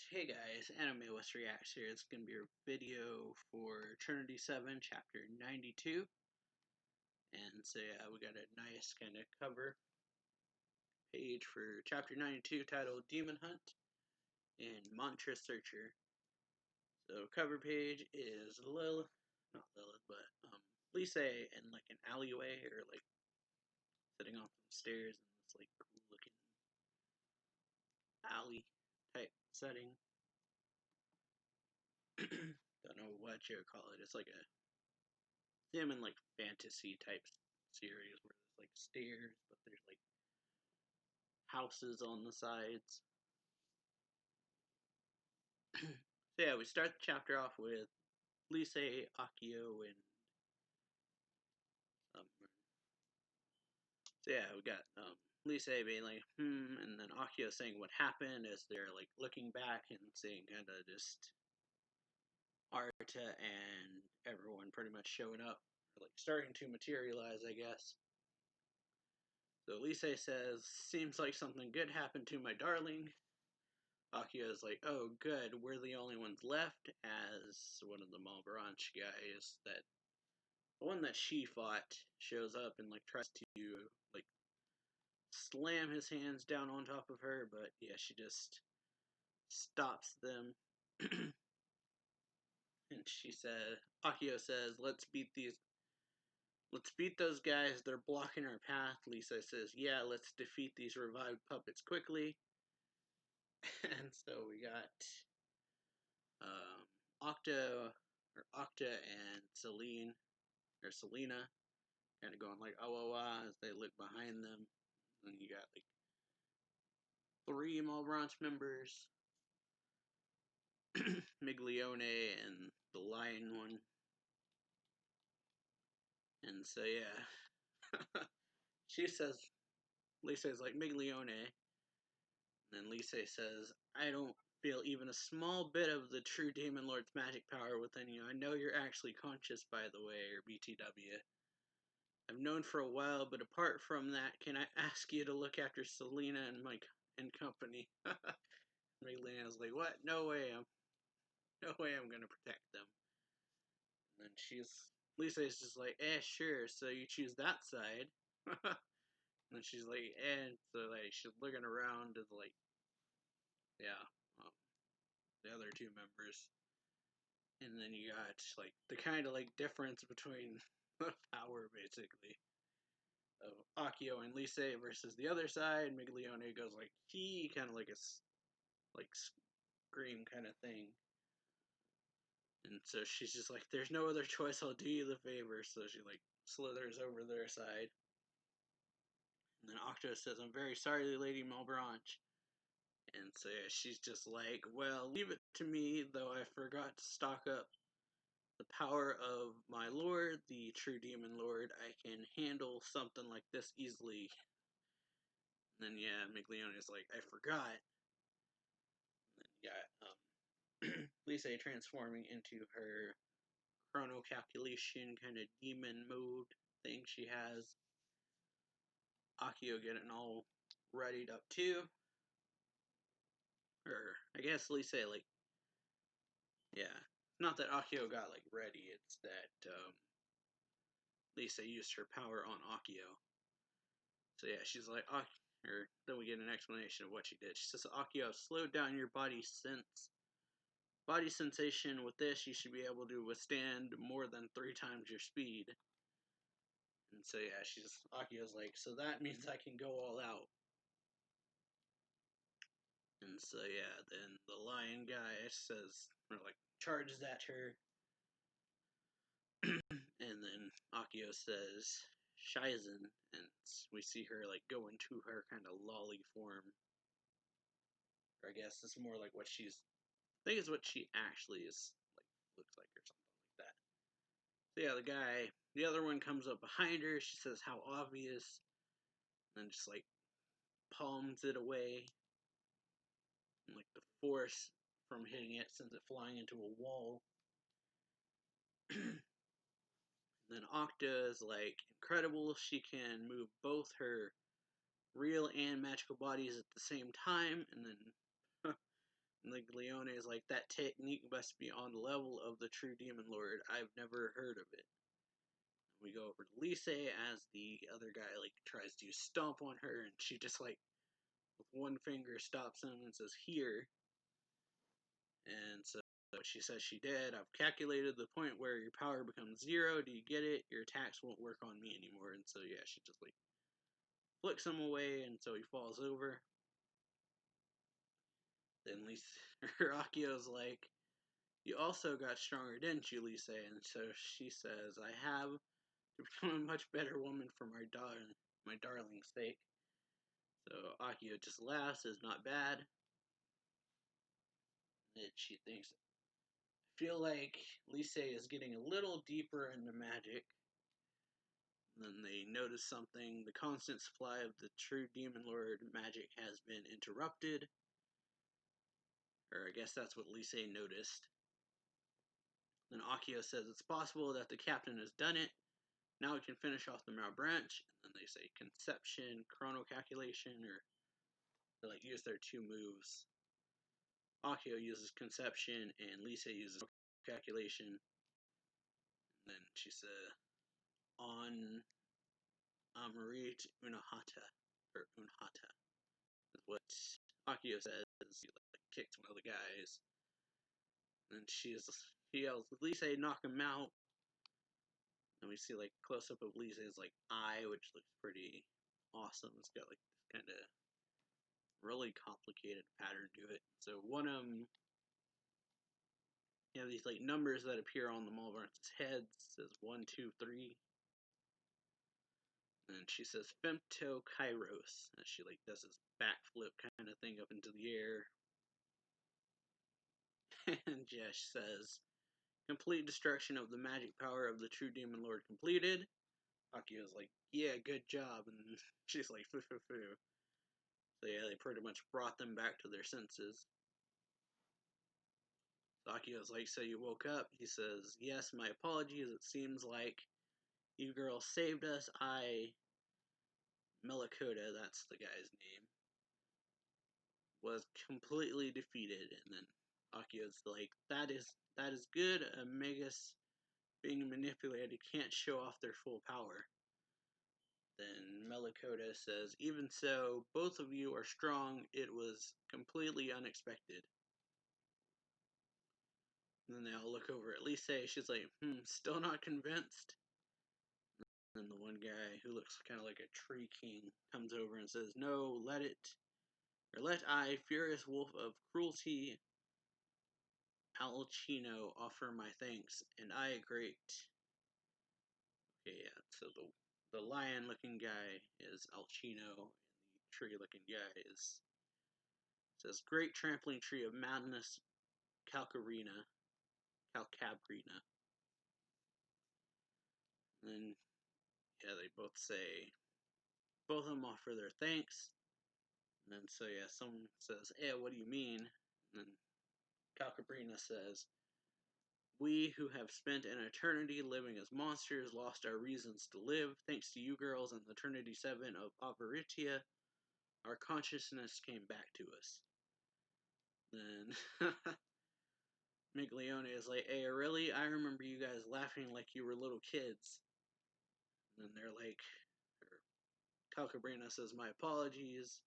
Hey guys, Anime West Reacts here. It's going to be a video for Trinity 7, Chapter 92. And so yeah, we got a nice kind of cover page for Chapter 92 titled Demon Hunt and Mantra Searcher. So cover page is Lilith, not Lilith, but Lisa in like an alleyway or like sitting on some stairs in this like cool looking alley type setting. Don't know what you would call it. It's like a them in like fantasy type series where there's like stairs, but there's like houses on the sides. So yeah, we start the chapter off with Lise, Akio, and so yeah, we got Lise being like, and then Akio saying what happened as they're like looking back and seeing kind of just Arta and everyone pretty much showing up, like starting to materialize, I guess. So Lise says, seems like something good happened to my darling. Akio's like, oh good, we're the only ones left, as one of the Malbranche guys, that the one that she fought, shows up and like tries to like slam his hands down on top of her, but yeah, she just stops them. And she said, Akio says, let's beat those guys, they're blocking our path. Lisa says, yeah, let's defeat these revived puppets quickly. And so we got Octa and Selena kind of going like as they look behind them. And you got like 3 Malbranche members, Miglione and the lion one. And so yeah, Lisa's like Miglione, and then Lisa says, I don't feel even a small bit of the true Demon Lord's magic power within you. I know you're actually conscious, by the way, or BTW. I've known for a while, but apart from that, can I ask you to look after Selena and company? Magdalena's like, what? No way, I'm gonna protect them. And then Lisa's just like, sure. So you choose that side. And then she's like, and so like she's looking around at like, yeah, the other 2 members. And then you got like the kind of like difference between power basically of Akio and Lise versus the other side. Miglione goes like he kind of like a like scream kind of thing. And so she's just like, there's no other choice, I'll do you the favor. So she like slithers over their side. And then Octo says, I'm very sorry, Lady Malbranche. And so yeah, she's just like, well, leave it to me, though I forgot to stock up the power of my lord, the true demon lord. I can handle something like this easily. And then yeah, Miglione's like, I forgot. And then you got Lisa transforming into her chrono calculation kind of demon mode thing she has. Akio getting all readied up too. Or I guess Lisa like, yeah, not that Akio got like ready. It's that Lisa used her power on Akio. So yeah, she's like, or then we get an explanation of what she did. She says, Akio, slowed down your body sensation. With this, you should be able to withstand more than 3 times your speed. And so yeah, Akio's like, so that means I can go all out. And so yeah, then the lion guy says, or like charges at her. And then Akio says, Shizen, and we see her like go into her kind of lolly form. Or I guess it's more like what I think it's what she actually is, like, looks like or something like that. So yeah, the other one comes up behind her, she says, how obvious, and then just like palms it away. And like the force from hitting it sends it flying into a wall. Then Octa is like incredible. She can move both her real and magical bodies at the same time. And then Leone is like, that technique must be on the level of the true Demon Lord. I've never heard of it. We go over to Lise as the other guy like tries to stomp on her, and she just like with one finger stops him and says, "Here." And so she says she did. I've calculated the point where your power becomes 0. Do you get it? Your attacks won't work on me anymore. And so yeah, she just like flicks him away, and so he falls over. Then Akio's like, "You also got stronger, didn't you, Lise?" And so she says, "I have, to become a much better woman for my darling's sake." So Akio just laughs, is not bad. And she thinks, I feel like Lise is getting a little deeper into magic. And then they notice something. The constant supply of the true Demon Lord magic has been interrupted. Or I guess that's what Lise noticed. Then Akio says it's possible that the captain has done it. Now we can finish off the Mao branch. And then they say conception, chrono calculation, or they like use their 2 moves. Akio uses conception and Lise uses calculation. And then she said, on Amarit Unahata, or Unhata, is what Akio says. He like kicks one of the guys. And he yells, Lise, knock him out. And we see like close up of Lise's like eye, which looks pretty awesome. It's got like this kind of really complicated pattern to it. So one of them, you have these like numbers that appear on the Malvarn's head. It says 1, 2, 3. And she says Femto Kairos. And she like does this backflip kind of thing up into the air. And Jesh says, complete destruction of the magic power of the true Demon Lord completed. Akio's like, yeah, good job. And she's like, foo foo foo. So yeah, they pretty much brought them back to their senses. So Akio's like, so you woke up? He says, yes, my apologies. It seems like you girls saved us. Melikota, that's the guy's name, was completely defeated. And then Akio's like, that is good. Megas being manipulated can't show off their full power. Then Melikota says, even so, both of you are strong. It was completely unexpected. And then they all look over at Lise. She's like, still not convinced. And then the one guy who looks kind of like a tree king comes over and says, no, let I, furious wolf of cruelty, Alcino, offer my thanks, and I agree. Okay, yeah, so the lion-looking guy is Alcino, and the tree-looking guy says, great trampling tree of madness, Calcabrina. And then, yeah, they both of them offer their thanks. And then, so yeah, someone says, hey, what do you mean? And then Calcabrina says, we who have spent an eternity living as monsters lost our reasons to live. Thanks to you girls and the Trinity 7 of Avaritia, our consciousness came back to us. Then Miglione is like, hey, really? I remember you guys laughing like you were little kids. And then they're like, Calcabrina says, my apologies.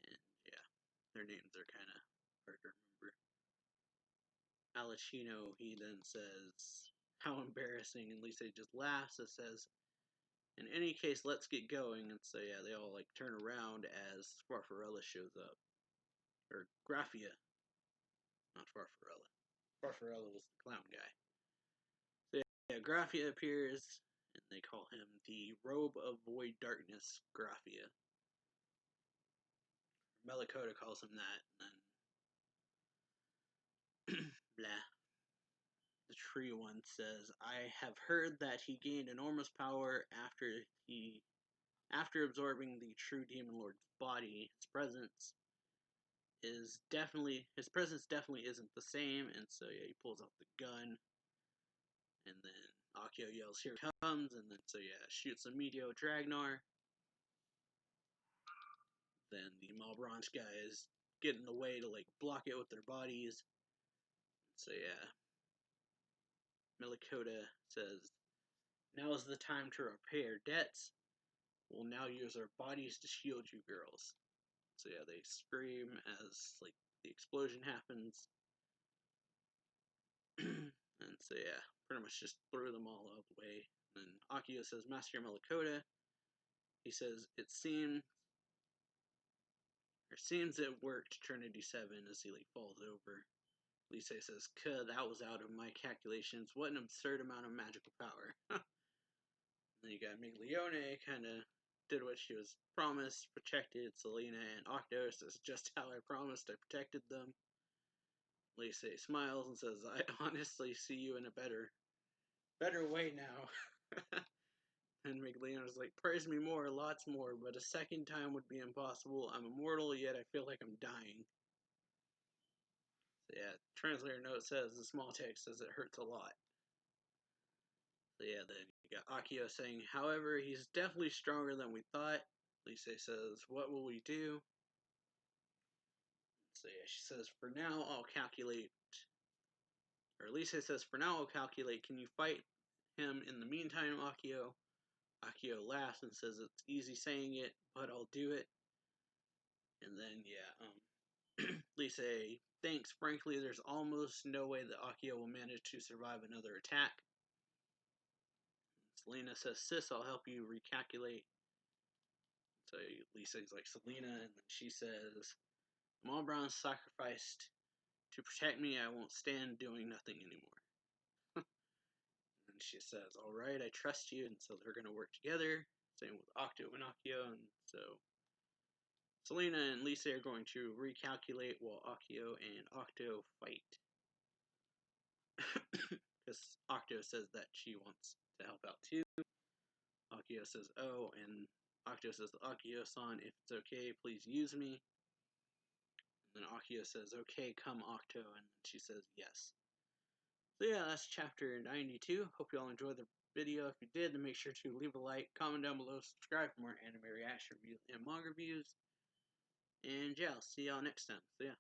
And yeah, their names are kind of hard to remember. Alcino, he then says, how embarrassing. And Lisa just laughs and says, in any case, let's get going. And so yeah, they all like turn around as Farfarella shows up. Or Graphia. Not Farfarella. Farfarella was the clown guy. So yeah, Graphia appears, and they call him the Robe of Void Darkness Graphia. Melikota calls him that, and then blah. The tree one says, I have heard that he gained enormous power after absorbing the true Demon Lord's body. His presence definitely isn't the same, and so yeah, he pulls out the gun, and then Akio yells, here it comes, and then so yeah, shoots a Meteor Dragnar. Then the Malbranche guys get in the way to like block it with their bodies. So yeah, Milikota says, "Now is the time to repair debts. We'll now use our bodies to shield you girls." So yeah, they scream as like the explosion happens. And so yeah, pretty much just threw them all out of the way. And Akio says, "Master Milikota," he says, "it seems it worked, Trinity 7," as he like falls over. Lise says, "That was out of my calculations. What an absurd amount of magical power." Then you got Miglione, kind of did what she was promised, protected Selena and Octo. Says, "Just how I promised, I protected them." Lise smiles and says, "I honestly see you in a better way now." And Miglione's like, "Praise me more, lots more, but a second time would be impossible. I'm immortal, yet I feel like I'm dying." So yeah, translator note says, the small text says it hurts a lot. So yeah, then you got Akio saying, "However, he's definitely stronger than we thought." Lise says, "What will we do?" So yeah, she says, "For now, I'll calculate." Or Lise says, "For now, I'll calculate. Can you fight him in the meantime, Akio?" Akio laughs and says, "It's easy saying it, but I'll do it." And then, yeah, Lise, "Thanks. Frankly, there's almost no way that Akio will manage to survive another attack." Selena says, "Sis, I'll help you recalculate." So Lisa's like, "Selena," and then she says, "Malbron's sacrificed to protect me. I won't stand doing nothing anymore." And she says, "Alright, I trust you," and so they're going to work together. Same with Octo and Akio, and so Selena and Lisa are going to recalculate while Akio and Octo fight. Because Octo says that she wants to help out too. Akio says, "Oh," and Octo says, "Akio-san, if it's okay, please use me." And then Akio says, "Okay, come Octo," and she says, "Yes." So yeah, that's chapter 92. Hope you all enjoyed the video. If you did, then make sure to leave a like, comment down below, subscribe for more anime reaction reviews and manga reviews. And yeah, I'll see y'all next time. So yeah.